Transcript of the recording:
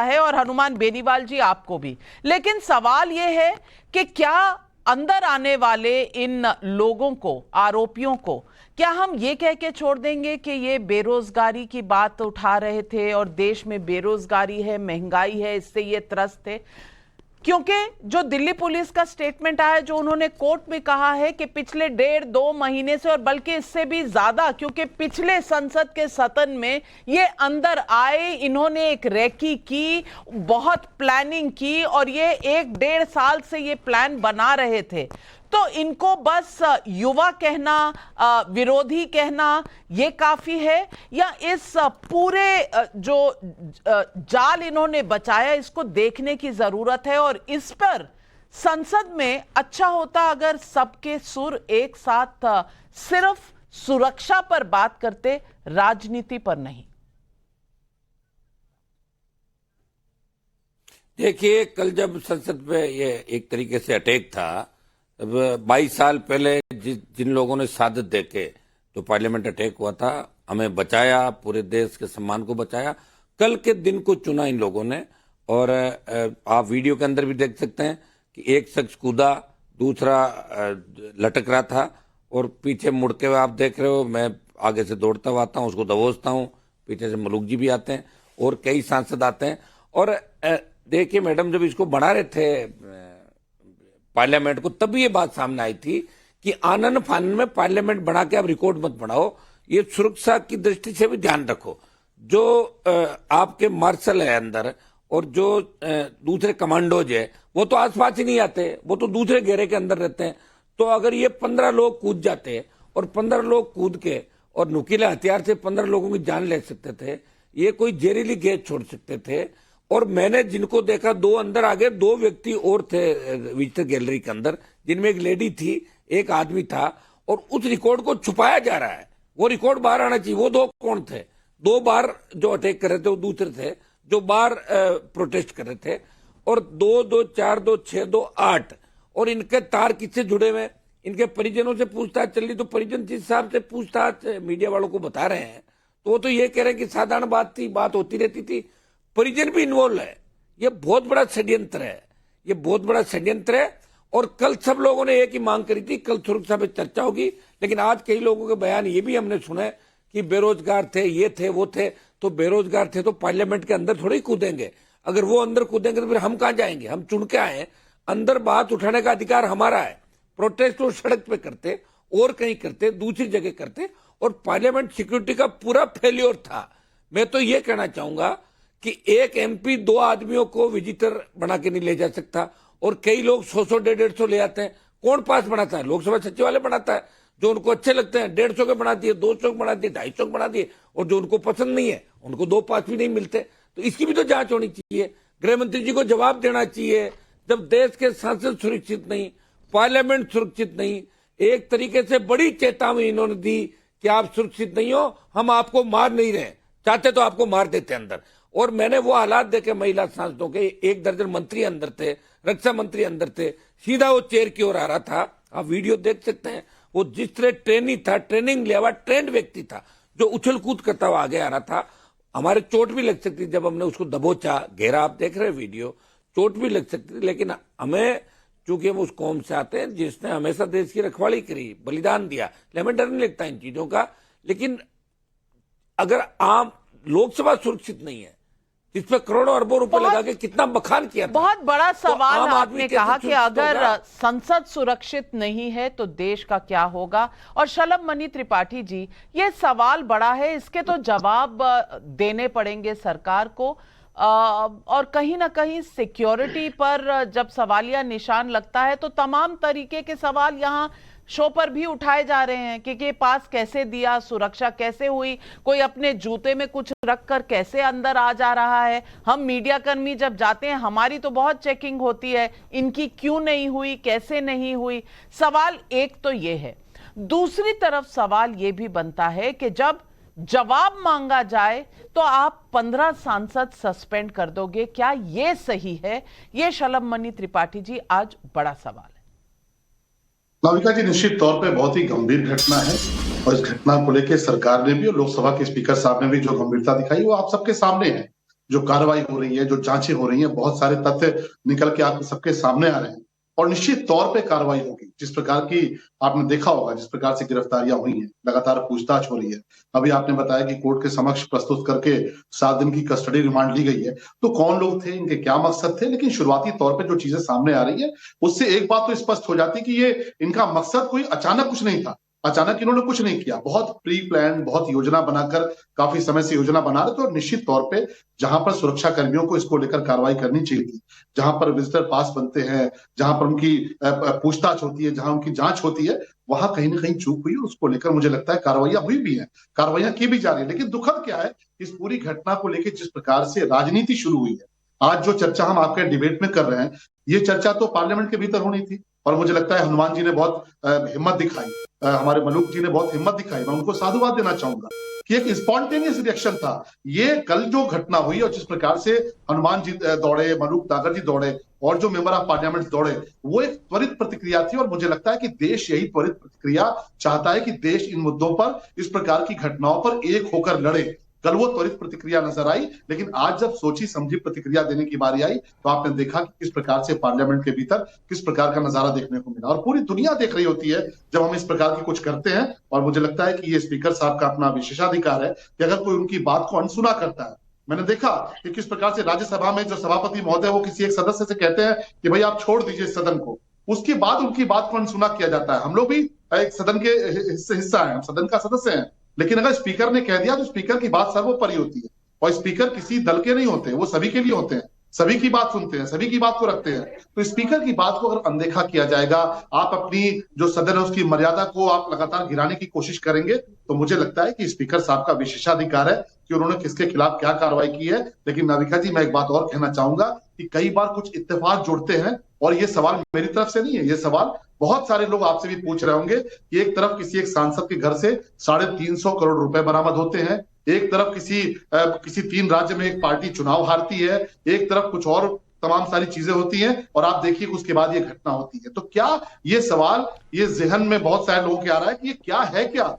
है और हनुमान बेनीवाल जी आपको भी। लेकिन सवाल यह है कि क्या अंदर आने वाले इन लोगों को, आरोपियों को, क्या हम ये कह के छोड़ देंगे कि ये बेरोजगारी की बात उठा रहे थे और देश में बेरोजगारी है, महंगाई है, इससे ये त्रस्त थे? क्योंकि जो दिल्ली पुलिस का स्टेटमेंट आया, जो उन्होंने कोर्ट में कहा है कि पिछले 1.5-2 महीने से, और बल्कि इससे भी ज्यादा, क्योंकि पिछले संसद के सदन में ये अंदर आए, इन्होंने एक रेकी की, बहुत प्लानिंग की, और ये 1-1.5 साल से ये प्लान बना रहे थे। तो इनको बस युवा कहना, विरोधी कहना ये काफी है, या इस पूरे जो जाल इन्होंने बचाया इसको देखने की जरूरत है? और इस पर संसद में अच्छा होता अगर सबके सुर एक साथ सिर्फ सुरक्षा पर बात करते, राजनीति पर नहीं। देखिए, कल जब संसद पे ये एक तरीके से अटैक था, 22 साल पहले जिन लोगों ने शहादत देके तो पार्लियामेंट अटैक हुआ था, हमें बचाया, पूरे देश के सम्मान को बचाया। कल के दिन को चुना इन लोगों ने, और आप वीडियो के अंदर भी देख सकते हैं कि एक शख्स कूदा, दूसरा लटक रहा था, और पीछे मुड़ के आप देख रहे हो, मैं आगे से दौड़ता हुआ आता हूँ, उसको दबोचता हूँ, पीछे से मलूक जी भी आते हैं और कई सांसद आते हैं। और देखिए मैडम, जब इसको बढ़ा रहे थे पार्लियामेंट को, तब ये बात सामने आई थी कि आनन फानन में पार्लियामेंट बना के आप रिकॉर्ड मत बढ़ाओ, ये सुरक्षा की दृष्टि से भी ध्यान रखो। जो आपके मार्शल है अंदर, और जो दूसरे कमांडोज है, वो तो आसपास ही नहीं आते, वो तो दूसरे घेरे के अंदर रहते हैं। तो अगर ये 15 लोग कूद जाते, और 15 लोग कूद के और नुकीले हथियार से 15 लोगों की जान ले सकते थे, ये कोई जहरीली गैस छोड़ सकते थे। और मैंने जिनको देखा, 2 अंदर आ गए, 2 व्यक्ति और थे विजिटर गैलरी के अंदर, जिनमें एक लेडी थी, एक आदमी था, और उस रिकॉर्ड को छुपाया जा रहा है। वो रिकॉर्ड बाहर आना चाहिए। वो 2 कौन थे? 2 बार जो अटैक कर रहे थे वो दूसरे थे, जो बार प्रोटेस्ट कर रहे थे। और 2, 2, 4, 2, 6, 2, 8, और इनके तार किससे जुड़े हुए? इनके परिजनों से पूछताछ चल रही, तो परिजन जिस हिसाब से पूछताछ मीडिया वालों को बता रहे हैं, तो वो तो ये कह रहे हैं कि साधारण बात थी, बात होती रहती थी। परिजन भी इन्वॉल्व है। ये बहुत बड़ा षड्यंत्र है, ये बहुत बड़ा षड्यंत्र है। और कल सब लोगों ने एक ही मांग करी थी, कल सुरक्षा पे चर्चा होगी, लेकिन आज कई लोगों के बयान ये भी हमने सुने कि बेरोजगार थे, ये थे, वो थे। तो बेरोजगार थे तो पार्लियामेंट के अंदर थोड़ी कूदेंगे। अगर वो अंदर कूदेंगे तो फिर हम कहां जाएंगे? हम चुन के आए हैं, अंदर बात उठाने का अधिकार हमारा है। प्रोटेस्ट वो सड़क पे करते, और कहीं करते, दूसरी जगह करते, और पार्लियामेंट सिक्योरिटी का पूरा फेल्योर था। मैं तो ये कहना चाहूंगा कि एक एमपी 2 आदमियों को विजिटर बना के नहीं ले जा सकता, और कई लोग 100-100, 150 ले आते हैं। कौन पास बनाता है? लोकसभा सचिवालय बनाता है, जो उनको अच्छे लगते हैं 150 के बना दिए, 200 के बना दिए, 250 के बना दिए, और जो उनको पसंद नहीं है उनको 2 पास भी नहीं मिलते। तो इसकी भी तो जांच होनी चाहिए। गृह मंत्री जी को जवाब देना चाहिए। जब देश के सांसद सुरक्षित नहीं, पार्लियामेंट सुरक्षित नहीं, एक तरीके से बड़ी चेतावनी इन्होंने दी कि आप सुरक्षित नहीं हो, हम आपको मार नहीं रहे, चाहते तो आपको मार देते अंदर। और मैंने वो हालात देखे, महिला सांसदों के 1 दर्जन मंत्री अंदर थे, रक्षा मंत्री अंदर थे, सीधा वो चेयर की ओर आ रहा था। आप वीडियो देख सकते हैं, वो जिस तरह ट्रेनिंग था, ट्रेनिंग लिया हुआ ट्रेंड व्यक्ति था, जो उछल कूद करता हुआ आगे आ रहा था। हमारे चोट भी लग सकती जब हमने उसको दबोचा, घेरा, आप देख रहे वीडियो, चोट भी लग सकती थी। लेकिन हमें, चूंकि हम उस कौम से आते हैं जिसने हमेशा देश की रखवाली करी, बलिदान दिया, हमें डर नहीं लगता इन चीजों का। लेकिन अगर आम लोकसभा सुरक्षित नहीं है, इस पे करोड़ों अरबों रुपए लगा के कितना बखान किया था, बहुत बड़ा सवाल तो आपने कहा कि अगर संसद सुरक्षित नहीं है तो देश का क्या होगा। और शलभ मणि त्रिपाठी जी, ये सवाल बड़ा है, इसके तो जवाब देने पड़ेंगे सरकार को। और कहीं ना कहीं सिक्योरिटी पर जब सवालिया निशान लगता है तो तमाम तरीके के सवाल यहां शो पर भी उठाए जा रहे हैं कि ये पास कैसे दिया, सुरक्षा कैसे हुई, कोई अपने जूते में कुछ रखकर कैसे अंदर आ जा रहा है। हम मीडिया कर्मी जब जाते हैं हमारी तो बहुत चेकिंग होती है, इनकी क्यों नहीं हुई, कैसे नहीं हुई। सवाल एक तो ये है। दूसरी तरफ सवाल ये भी बनता है कि जब जवाब मांगा जाए तो आप 15 सांसद सस्पेंड कर दोगे, क्या ये सही है? ये शलभ मणि त्रिपाठी जी आज बड़ा सवाल है। नाविका जी, निश्चित तौर पे बहुत ही गंभीर घटना है, और इस घटना को लेकर सरकार ने भी और लोकसभा के स्पीकर साहब ने भी जो गंभीरता दिखाई वो आप सबके सामने है। जो कार्रवाई हो रही है, जो जांचें हो रही हैं, बहुत सारे तथ्य निकल के आप सबके सामने आ रहे हैं और निश्चित तौर पे कार्रवाई होगी। जिस प्रकार की आपने देखा होगा, जिस प्रकार से गिरफ्तारियां हुई हैं, लगातार पूछताछ हो रही है। अभी आपने बताया कि कोर्ट के समक्ष प्रस्तुत करके 7 दिन की कस्टडी रिमांड ली गई है। तो कौन लोग थे, इनके क्या मकसद थे, लेकिन शुरुआती तौर पे जो चीजें सामने आ रही है उससे एक बात तो स्पष्ट हो जाती है कि ये इनका मकसद कोई अचानक कुछ नहीं था। अचानक इन्होंने कुछ नहीं किया, बहुत प्री प्लान, बहुत योजना बनाकर काफी समय से योजना बना रहे थे। और निश्चित तौर पे जहां पर सुरक्षा कर्मियों को इसको लेकर कार्रवाई करनी चाहिए थी, जहां पर विजिटर पास बनते हैं, जहां पर उनकी पूछताछ होती है, जहां उनकी जांच होती है, वहां कहीं ना कहीं चूक हुई। उसको लेकर मुझे लगता है कार्रवाइयां हुई भी हैं, कार्रवाइयां की भी जा रही है। लेकिन दुखद क्या है, इस पूरी घटना को लेकर जिस प्रकार से राजनीति शुरू हुई है, आज जो चर्चा हम आपके डिबेट में कर रहे हैं, ये चर्चा तो पार्लियामेंट के भीतर होनी थी। और मुझे लगता है हनुमान जी ने बहुत हिम्मत दिखाई, हमारे मलूक जी ने बहुत हिम्मत दिखाई। मैं उनको साधुवाद देना चाहूंगा कि एक स्पॉन्टेनियस रिएक्शन था। ये कल जो घटना हुई और जिस प्रकार से हनुमान जी दौड़े, मलूक तागर जी दौड़े और जो मेंबर ऑफ पार्लियामेंट दौड़े, वो एक त्वरित प्रतिक्रिया थी। और मुझे लगता है कि देश यही त्वरित प्रतिक्रिया चाहता है कि देश इन मुद्दों पर, इस प्रकार की घटनाओं पर एक होकर लड़े। कल वो त्वरित प्रतिक्रिया नजर आई, लेकिन आज जब सोची समझी प्रतिक्रिया देने की बारी आई तो आपने देखा कि किस प्रकार से पार्लियामेंट के भीतर किस प्रकार का नजारा देखने को मिला। और पूरी दुनिया देख रही होती है जब हम इस प्रकार की कुछ करते हैं। और मुझे लगता है कि ये स्पीकर साहब का अपना विशेषाधिकार है कि अगर कोई उनकी बात को अनसुना करता है। मैंने देखा कि किस प्रकार से राज्यसभा में जो सभापति महोदय वो किसी एक सदस्य से कहते हैं कि भाई आप छोड़ दीजिए सदन को, उसके बाद उनकी बात को अनसुना किया जाता है। हम लोग भी एक सदन के हिस्सा हैं, हम सदन का सदस्य हैं, लेकिन अगर स्पीकर ने कह दिया तो स्पीकर की बात सर्वोपरि होती है। और स्पीकर किसी दल के नहीं होते, वो सभी के लिए होते हैं, सभी की बात सुनते हैं, सभी की बात को रखते हैं। तो स्पीकर की बात को अगर अनदेखा किया जाएगा, आप अपनी जो सदन है उसकी मर्यादा को आप लगातार गिराने की कोशिश करेंगे, तो मुझे लगता है कि स्पीकर साहब का विशेषाधिकार है कि उन्होंने किसके खिलाफ क्या कार्रवाई की है। लेकिन नाविका जी, मैं एक बात और कहना चाहूंगा कि कई बार कुछ इत्तेफाक जुड़ते हैं, और ये सवाल मेरी तरफ से नहीं है, ये सवाल बहुत सारे लोग आपसे भी पूछ रहे होंगे कि एक तरफ किसी एक सांसद के घर से 350 करोड़ रुपए बरामद होते हैं, एक तरफ किसी 3 राज्य में एक पार्टी चुनाव हारती है, एक तरफ कुछ और तमाम सारी चीजें होती हैं, और आप देखिए उसके बाद ये घटना होती है। तो क्या ये सवाल ये जहन में बहुत सारे लोगों के आ रहा है कि ये क्या है, क्या